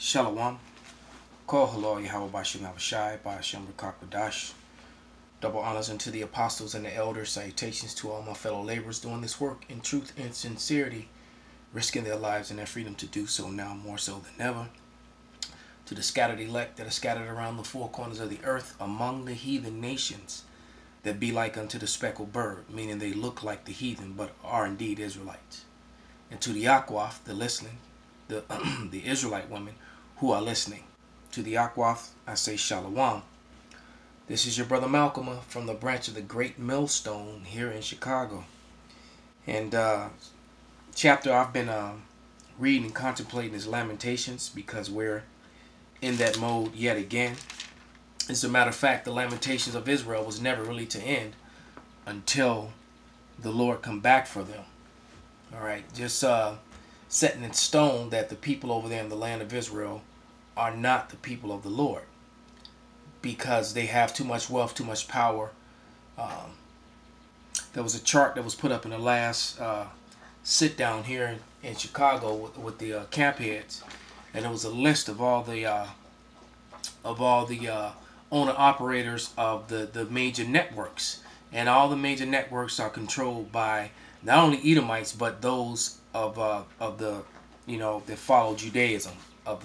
Shalom. Kol Halal Yahweh Bashim Abishai Bashim Rakakwadash. Double honors unto the apostles and the elders. Salutations to all my fellow laborers doing this work in truth and sincerity, risking their lives and their freedom to do so now more so than ever. To the scattered elect that are scattered around the four corners of the earth among the heathen nations that be like unto the speckled bird, meaning they look like the heathen but are indeed Israelites. And to the Akwaf, the listening, the Israelite women who are listening. To the Akwaf, I say Shalom. This is your brother Malcolm from the branch of the Great Millstone here in Chicago. And chapter I've been reading and contemplating is Lamentations, because we're in that mode yet again. As a matter of fact, the Lamentations of Israel was never really to end until the Lord come back for them. All right, just setting in stone that the people over there in the land of Israel are not the people of the Lord, because they have too much wealth, too much power. There was a chart that was put up in the last sit down here in Chicago with the camp heads, and it was a list of all the owner operators of the major networks, and all the major networks are controlled by not only Edomites but those of the that follow Judaism, of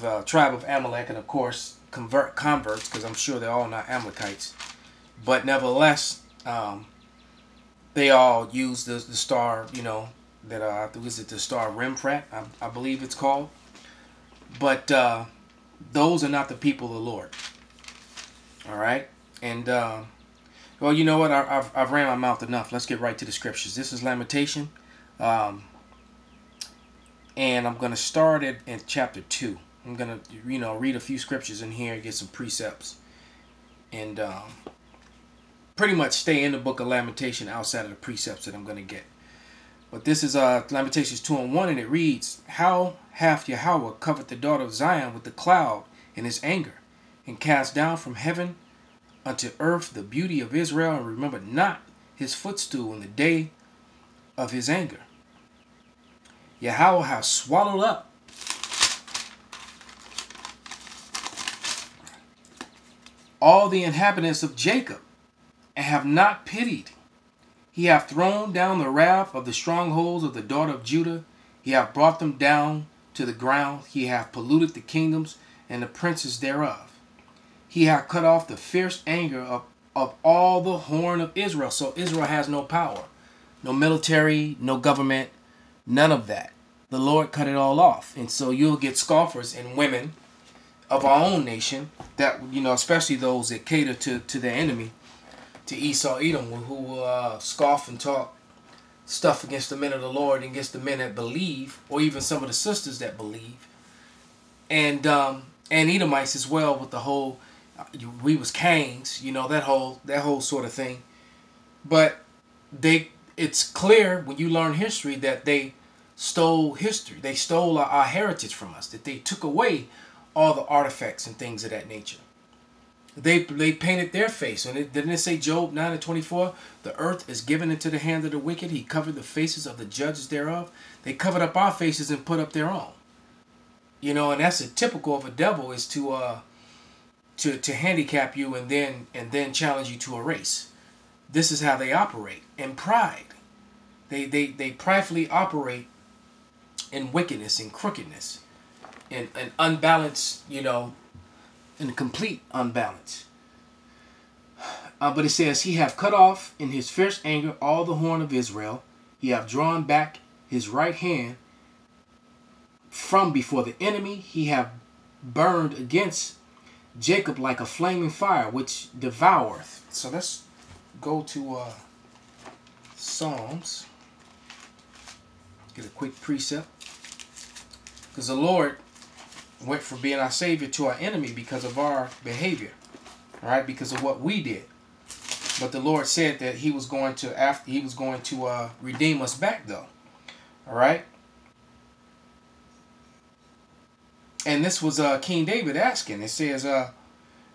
the tribe of Amalek, and of course converts, because I'm sure they're all not Amalekites, but nevertheless they all use the star, that was it the star Remprat, I believe it's called, but those are not the people of the Lord. All right, and well, you know what? I've ran my mouth enough. Let's get right to the scriptures. This is Lamentation, and I'm going to start it in chapter 2. I'm going to, read a few scriptures in here and get some precepts, and pretty much stay in the book of Lamentation outside of the precepts that I'm going to get. But this is Lamentations 2:1, and it reads, "How hath Yahweh covered the daughter of Zion with the cloud in his anger, and cast down from heaven unto earth the beauty of Israel, and remembered not his footstool in the day of his anger. Yahweh hath swallowed up all the inhabitants of Jacob, and have not pitied. He hath thrown down the wrath of the strongholds of the daughter of Judah. He hath brought them down to the ground. He hath polluted the kingdoms and the princes thereof. He hath cut off the fierce anger of all the horn of Israel." So Israel has no power, no military, no government, none of that. The Lord cut it all off. And so you'll get scoffers and women of our own nation that, especially those that cater to their enemy, to Esau, Edom, who will scoff and talk stuff against the men of the Lord and against the men that believe, or even some of the sisters that believe, and Edomites as well, with the whole we was kings, that whole sort of thing. But it's clear when you learn history that they stole history. They stole our heritage from us. That they took away all the artifacts and things of that nature. They painted their face. And didn't it say, Job 9:24, "The earth is given into the hand of the wicked. He covered the faces of the judges thereof." They covered up our faces and put up their own. And that's a typical of a devil, is to handicap you and then challenge you to a race. This is how they operate, in pride. They pridefully operate in wickedness and crookedness, and unbalance, in complete unbalance. But it says, "He hath cut off in his fierce anger all the horn of Israel. He hath drawn back his right hand from before the enemy. He hath burned against Jacob like a flaming fire, which devoureth." So let's go to Psalms. Get a quick precept. Because the Lord went from being our Savior to our enemy because of our behavior. All right, because of what we did. But the Lord said that He was going to redeem us back, though. All right. And this was King David asking. It says,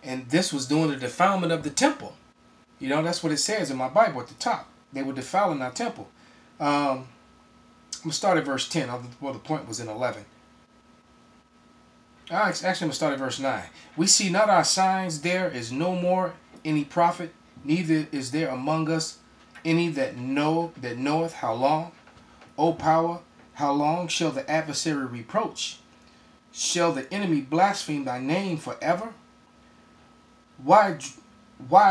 and this was doing the defilement of the temple. That's what it says in my Bible at the top. They were defiling our temple. I'm going to start at verse 10. Well, the point was in 11. Actually, I'm going to start at verse 9. We see not our signs, there is no more any prophet, neither is there among us any that knoweth how long. O power, how long shall the adversary reproach? Shall the enemy blaspheme thy name forever? Why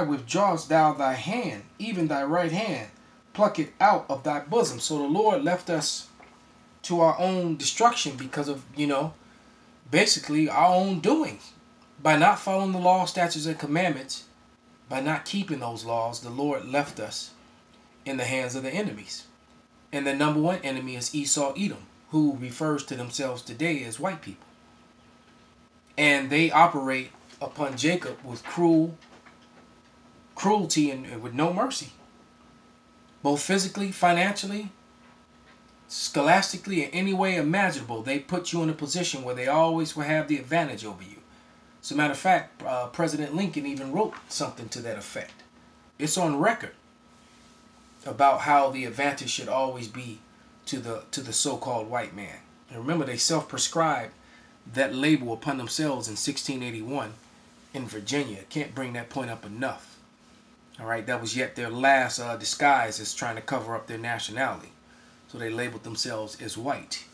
withdrawest thou thy hand, even thy right hand? Pluck it out of thy bosom. So the Lord left us to our own destruction because of, basically our own doings. By not following the law, statutes, and commandments, by not keeping those laws, the Lord left us in the hands of the enemies. And the number one enemy is Esau, Edom, who refers to themselves today as white people. And they operate upon Jacob with cruelty and with no mercy. Both physically, financially, scholastically, in any way imaginable, they put you in a position where they always will have the advantage over you. As a matter of fact, President Lincoln even wrote something to that effect. It's on record about how the advantage should always be to the so-called white man. And remember, they self-prescribed that label upon themselves in 1681 in Virginia. Can't bring that point up enough. All right, that was yet their last disguise as trying to cover up their nationality. So they labeled themselves as white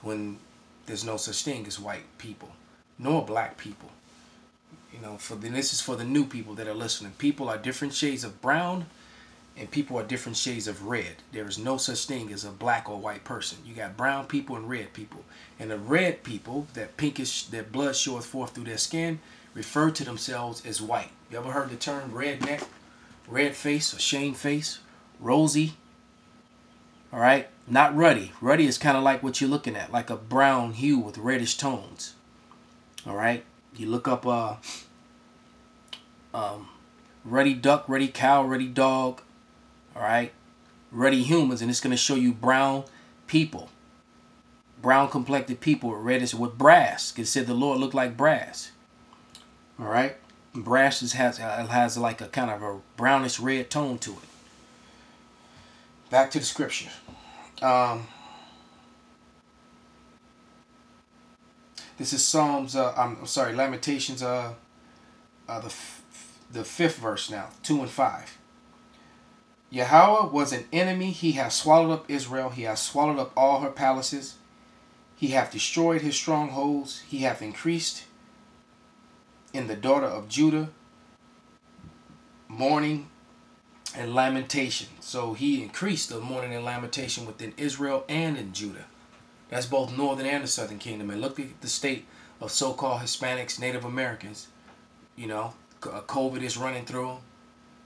when there's no such thing as white people, nor black people. This is for the new people that are listening. People are different shades of brown, and people are different shades of red. There is no such thing as a black or white person. You got brown people and red people. And the red people, that pinkish, that blood showeth forth through their skin, refer to themselves as white. You ever heard the term redneck, red face, or shame face, rosy? All right, not ruddy. Ruddy is kind of like what you're looking at, like a brown hue with reddish tones. All right, you look up ruddy duck, ruddy cow, ruddy dog. All right, ruddy humans, and it's going to show you brown people, brown complected people with reddish, with brass. It said the Lord looked like brass. All right, brass has like a kind of a brownish red tone to it. Back to the scripture. This is Psalms. Lamentations. The 5th verse now, 2 and 5. Yahweh was an enemy. He hath swallowed up Israel. He hath swallowed up all her palaces. He hath destroyed his strongholds. He hath increased in the daughter of Judah mourning and lamentation. So he increased the mourning and lamentation within Israel and in Judah. That's both northern and the southern kingdom. And look at the state of so-called Hispanics, Native Americans. COVID is running through them.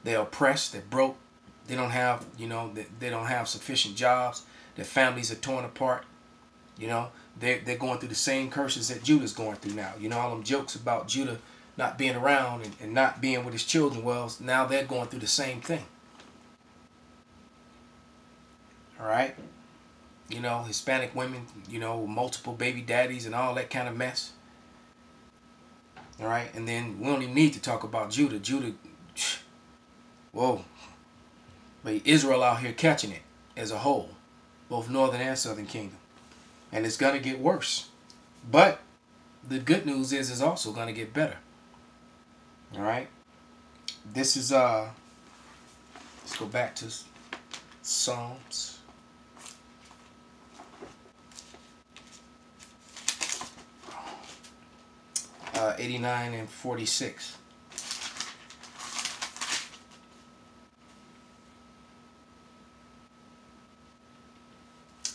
They're oppressed. They're broke. They don't have, they don't have sufficient jobs. Their families are torn apart. They're going through the same curses that Judah's going through now. All them jokes about Judah not being around and not being with his children. Well, now they're going through the same thing. All right. Hispanic women, multiple baby daddies and all that kind of mess. All right. And then we don't even need to talk about Judah. Whoa. But Israel out here catching it as a whole, both northern and southern kingdom. And it's going to get worse. But the good news is it's also going to get better. All right. This is, let's go back to Psalms. Uh, 89 and 46.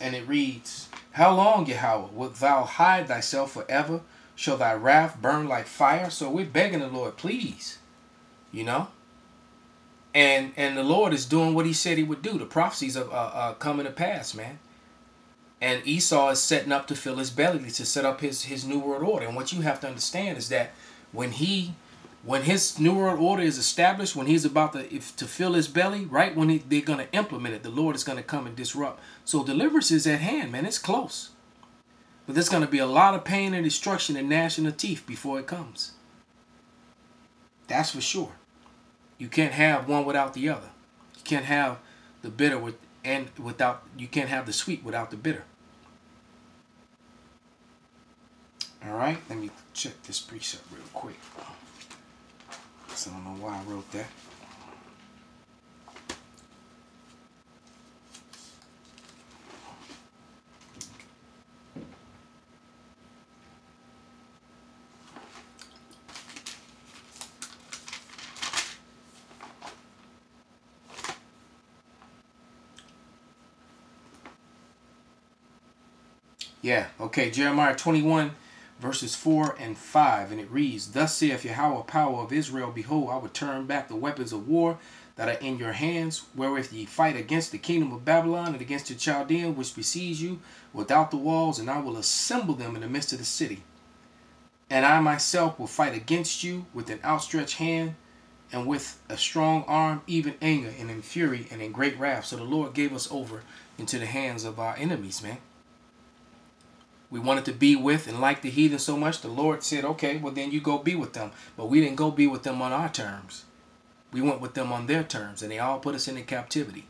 And it reads, How long, Yahweh, wilt thou hide thyself forever? Shall thy wrath burn like fire? So we're begging the Lord, please. And the Lord is doing what he said he would do. The prophecies are coming to pass, man. And Esau is setting up to fill his belly, to set up his New World Order. And what you have to understand is that when his New World Order is established, when he's about to fill his belly, right, when they're going to implement it, the Lord is going to come and disrupt. So deliverance is at hand, man. It's close. But there's going to be a lot of pain and destruction and gnashing of teeth before it comes. That's for sure. You can't have one without the other. You can't have the bitter you can't have the sweet without the bitter. All right, let me check this precept real quick. So I don't know why I wrote that. Yeah, okay, Jeremiah 21, verses 4 and 5, and it reads, Thus saith Yahweh, power of Israel, Behold, I will turn back the weapons of war that are in your hands, wherewith ye fight against the kingdom of Babylon and against the Chaldeans, which besiege you without the walls, and I will assemble them in the midst of the city. And I myself will fight against you with an outstretched hand, and with a strong arm, even anger, and in fury, and in great wrath. So the Lord gave us over into the hands of our enemies, man. We wanted to be with and like the heathen so much, the Lord said, okay, well then you go be with them. But we didn't go be with them on our terms. We went with them on their terms, and they all put us into captivity.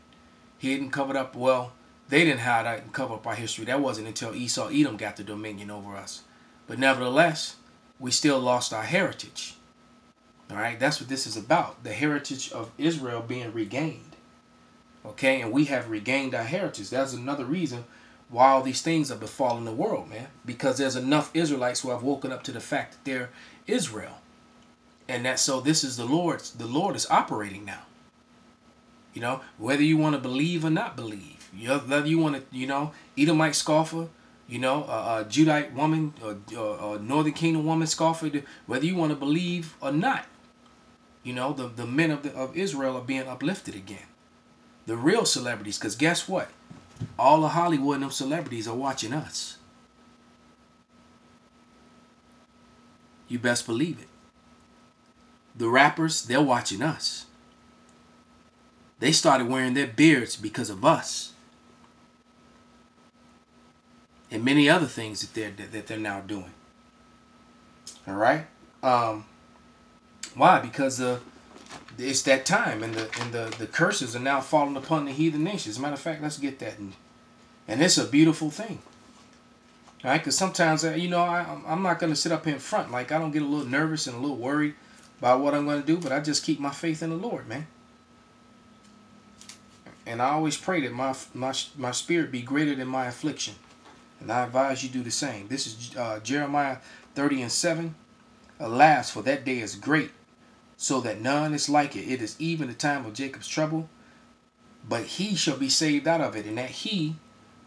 He didn't cover up, well, they didn't hide and cover up our history. That wasn't until Esau, Edom got the dominion over us. But nevertheless, we still lost our heritage. All right, that's what this is about. The heritage of Israel being regained. Okay, and we have regained our heritage. That's another reason why all these things have befallen the world, man. Because there's enough Israelites who have woken up to the fact that they're Israel. And that so this is the Lord's. The Lord is operating now. You know, whether you want to believe or not believe. Whether you want to, you know, Edomite scoffer, you know, a Judite woman, or Northern Kingdom woman scoffer, whether you want to believe or not. You know, the men of Israel are being uplifted again. The real celebrities, because guess what? All of Hollywood and them celebrities are watching us. You best believe it. The rappers, they're watching us. They started wearing their beards because of us. And many other things that they're now doing. All right? Why? Because it's that time, and the curses are now falling upon the heathen nations. As a matter of fact, let's get that. And it's a beautiful thing. All right? Because sometimes, you know, I'm not going to sit up here in front. Like, I don't get a little nervous and a little worried about what I'm going to do, but I just keep my faith in the Lord, man. And I always pray that my spirit be greater than my affliction. And I advise you do the same. This is Jeremiah 30 and 7. Alas, for that day is great, so that none is like it. It is even the time of Jacob's trouble, but he shall be saved out of it. And that he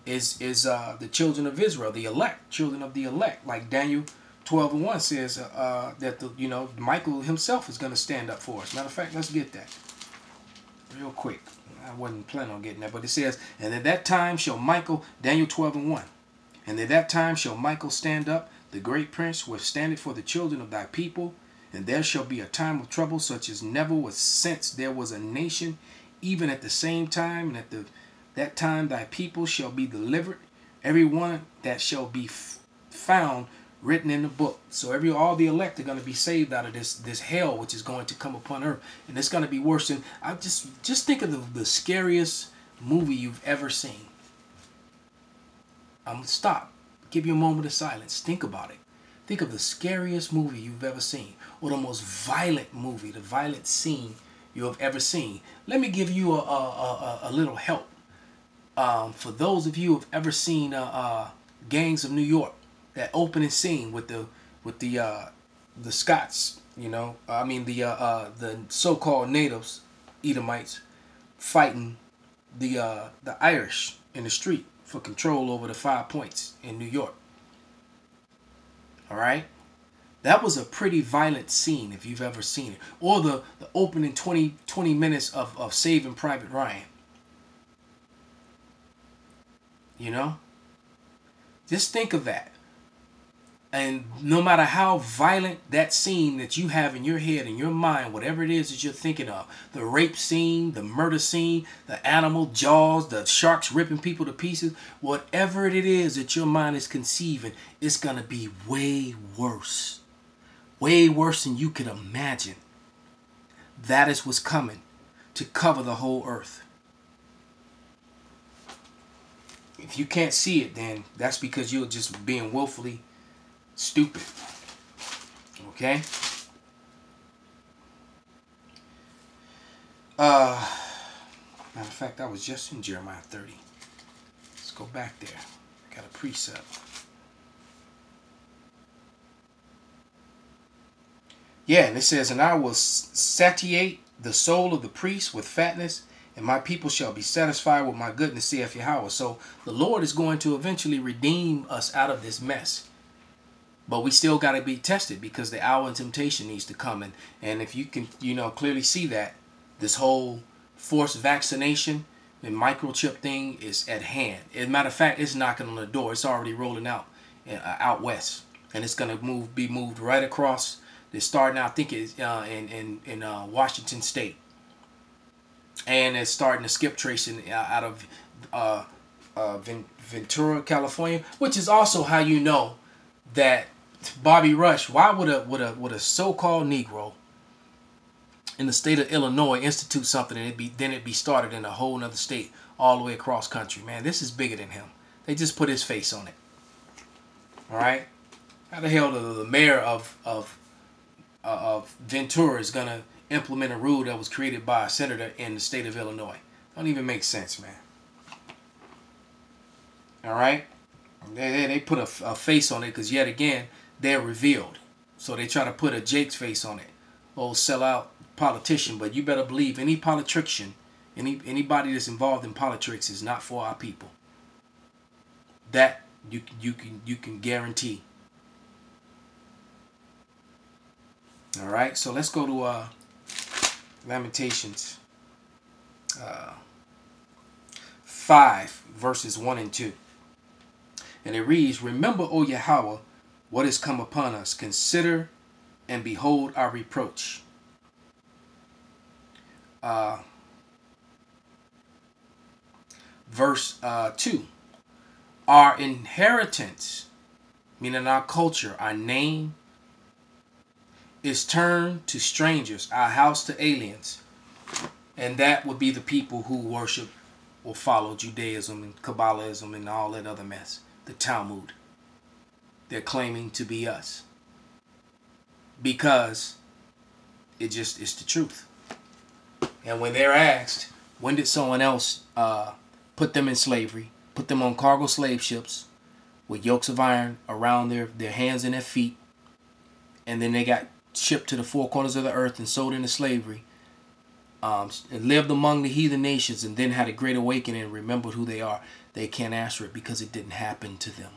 is the children of Israel, the elect, children of the elect. Like Daniel 12 and 1 says that Michael himself is going to stand up for us. Matter of fact, let's get that real quick. I wasn't planning on getting that, but it says, and at that time shall Michael, Daniel 12 and 1, and at that time shall Michael stand up, the great prince, withstandeth for the children of thy people, and there shall be a time of trouble such as never was since there was a nation, even at the same time, and at that time thy people shall be delivered, every one that shall be found written in the book. So all the elect are going to be saved out of this hell which is going to come upon earth, and it's going to be worse than I just think of the scariest movie you've ever seen. I'm gonna stop. Give you a moment of silence. Think about it. Think of the scariest movie you've ever seen, or the most violent movie, the violent scene you have ever seen. Let me give you a little help. For those of you who have ever seen Gangs of New York, that opening scene with the Scots, you know, I mean the so-called natives, Edomites, fighting the Irish in the street for control over the 5 points in New York. All right, that was a pretty violent scene if you've ever seen it. Or the opening 20 minutes of Saving Private Ryan. You know, just think of that. And no matter how violent that scene that you have in your head, in your mind, whatever it is that you're thinking of, the rape scene, the murder scene, the animal jaws, the sharks ripping people to pieces, whatever it is that your mind is conceiving, it's going to be way worse. Way worse than you could imagine. That is what's coming to cover the whole earth. If you can't see it, then that's because you're just being willfully Stupid. Okay? Matter of fact, I was just in Jeremiah 30. Let's go back there. Got a precept. Yeah, and it says, and I will satiate the soul of the priest with fatness, and my people shall be satisfied with my goodness, saith Yahweh. So the Lord is going to eventually redeem us out of this mess. But we still got to be tested, because the hour of temptation needs to come. And if you can, clearly see that this whole forced vaccination and microchip thing is at hand. As a matter of fact, it's knocking on the door. It's already rolling out west, and it's going to be moved right across. They're starting out, I think it's in Washington State, and it's starting to skip tracing out of Ventura, California, which is also how you know that Bobby Rush. Why would a so-called Negro in the state of Illinois institute something and it'd be started in a whole nother state all the way across country? Man, this is bigger than him. They just put his face on it. All right, how the hell the mayor of Ventura is gonna implement a rule that was created by a senator in the state of Illinois? Don't even make sense, man. All right, they put a face on it because yet again they're revealed, so they try to put a Jake's face on it. Old sellout politician. But you better believe any politician, anybody that's involved in politics is not for our people. That you can guarantee. All right, so let's go to Lamentations 5 verses 1 and 2, and it reads, "Remember, O Yahweh, what is come upon us. Consider and behold our reproach." Verse 2, "Our inheritance," meaning our culture, our name, "is turned to strangers, our house to aliens." And that would be the people who worship or follow Judaism and Kabbalism and all that other mess. The Talmud. They're claiming to be us, because it's the truth. And when they're asked, when did someone else put them in slavery, put them on cargo slave ships with yokes of iron around their hands and their feet, and then they got shipped to the four corners of the earth and sold into slavery, and lived among the heathen nations, and then had a great awakening and remembered who they are, they can't answer it because it didn't happen to them.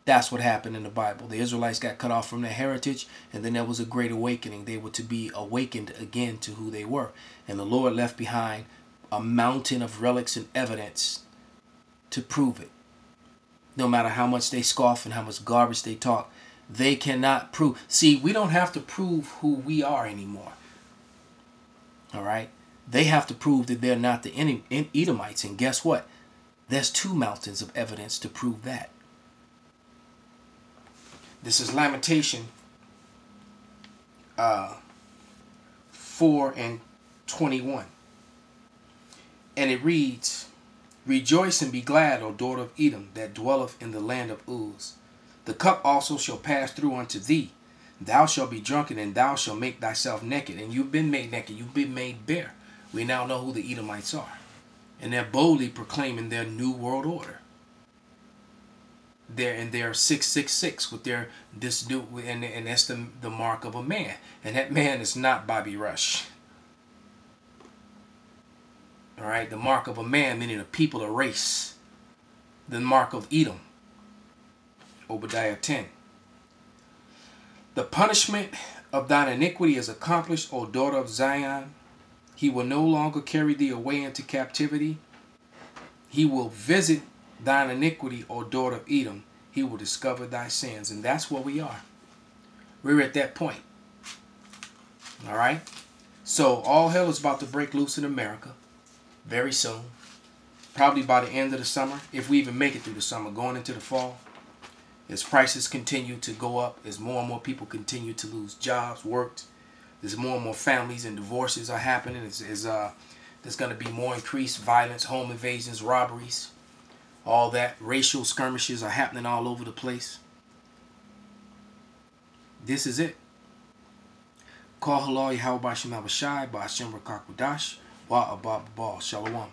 That's what happened in the Bible. The Israelites got cut off from their heritage, and then there was a great awakening. They were to be awakened again to who they were. And the Lord left behind a mountain of relics and evidence to prove it. No matter how much they scoff and how much garbage they talk, they cannot prove. See, we don't have to prove who we are anymore. All right? They have to prove that they're not the Edomites. And guess what? There's two mountains of evidence to prove that. This is Lamentation 4 and 21. And it reads, "Rejoice and be glad, O daughter of Edom, that dwelleth in the land of Uz. The cup also shall pass through unto thee. Thou shalt be drunken, and thou shalt make thyself naked." And you've been made naked. You've been made bare. We now know who the Edomites are. And they're boldly proclaiming their new world order. They're in their 666 with their this new, and that's the mark of a man. And that man is not Bobby Rush. All right, the mark of a man, meaning a people, a race. The mark of Edom. Obadiah 10. "The punishment of thine iniquity is accomplished, O daughter of Zion. He will no longer carry thee away into captivity. He will visit thine iniquity, O daughter of Edom. He will discover thy sins." And that's where we are. We're at that point. All right. So all hell is about to break loose in America very soon. Probably by the end of the summer, if we even make it through the summer, going into the fall. As prices continue to go up, as more and more people continue to lose jobs, work, there's more and more families and divorces are happening. There's going to be more increased violence, home invasions, robberies. all that racial skirmishes are happening all over the place. This is it. Call halal Yahweh Bashim Abashai, Bashim Rakakwadash, Wa Abba Shalom.